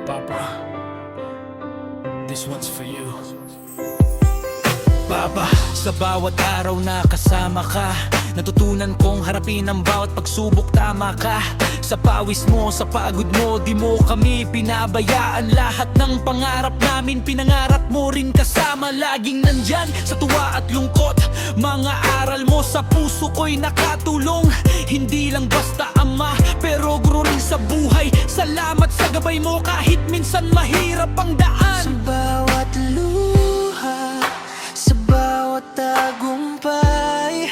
Papa, this one's for you. Papa, sa bawat araw na kasama ka, natutunan kong harapin ang bawat pagsubok, tama ka. Sa pawis mo, sa pagod mo, di mo kami pinabayaan. Lahat ng pangarap namin, pinangarap mo rin kasama. Laging nandyan sa tuwa at lungkot, mga aral mo sa puso ko'y nakatulong. Hindi lang basta ama, pero guro rin sa buhay. Salamat sa gabay mo kahit minsan mahirap ang daan. Sa bawat luha, sa bawat tagumpay,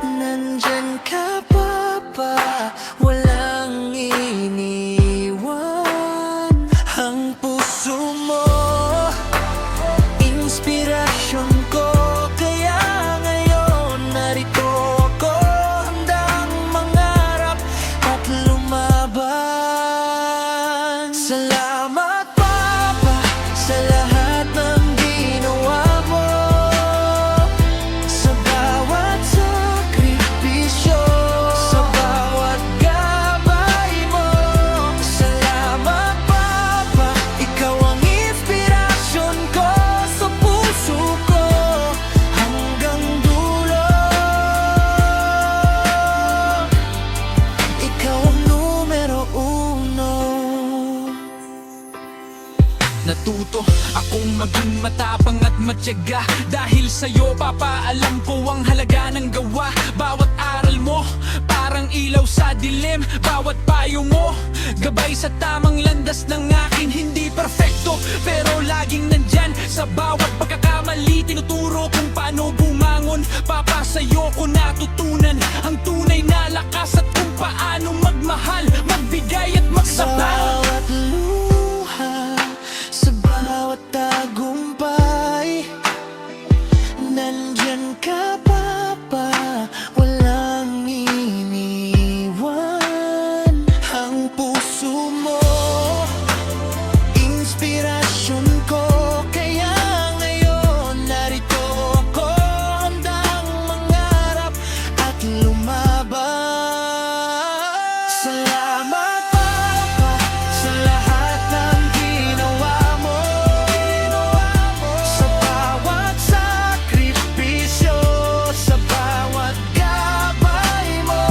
nandyan ka, Papa, walang iniwan. Ang puso mo, inspirasyon ko, kaya ngayon narito ako, handang mangarap at lumaban. Salamat, Papa, sa lahat ng ginawa mo, sa bawat sakripisyo, sa bawat gabay mo. Salamat, Papa, ikaw ang inspirasyon ko, sa puso ko hanggang dulo. Ikaw ang numero uno. Natuto akong maging matapang at matyaga. Dahil sa'yo, Papa, alam ko ang halaga ng gawa. Bawat aral mo, parang ilaw sa dilim. Bawat payo mo, gabay sa tamang landas ng akin. Hindi perfecto, pero laging nandyan. Sa bawat pagkakamali, tinuturo kung paano bumangon. Papa, sa'yo ko natutunan ang tunay na lakas at kung paano magmahal, magbigay at Sa magsabay. bawat luha, sa bawat tagumpay, nandyan ka, Papa, walang iniwan. Ang puso mo, inspirasyon ko, kaya ngayon narito ako, handang mangarap at lumaban. Salamat, Papa, sa lahat ng ginawa mo, sa bawat sakripisyo, sa bawat gabay mo.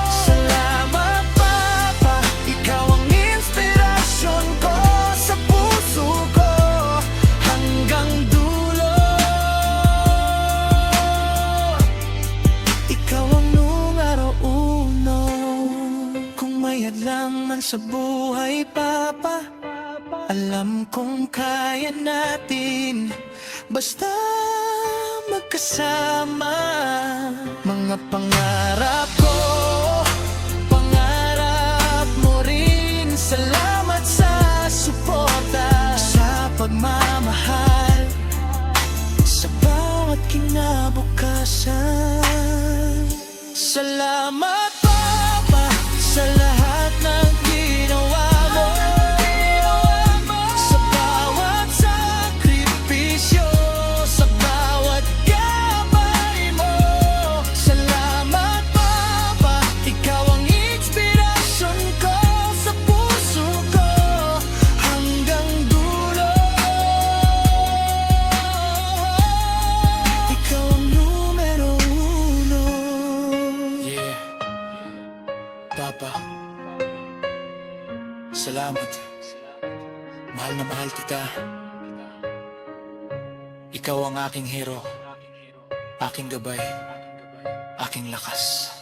Salamat, Papa, ikaw ang inspirasyon ko, sa puso ko hanggang dulo. Ikaw ang numero uno. Kung may hadlang man sa buhay, Papa, alam kong kaya natin, basta magkasama. Mga pangarap ko, pangarap mo rin. Salamat sa suporta, sa pagmamahal, sa bawat kinabukasan. Salamat, Papa, sa lahat ng ginawa mo, sa bawat sakripisyo, sa bawat gabay mo. Salamat, Papa, ikaw ang inspirasyon ko, sa puso ko hanggang dulo. Ikaw ang numero uno. Yeah, Papa, salamat. Mahal na mahal kita. Ikaw ang aking hero, aking gabay, aking lakas.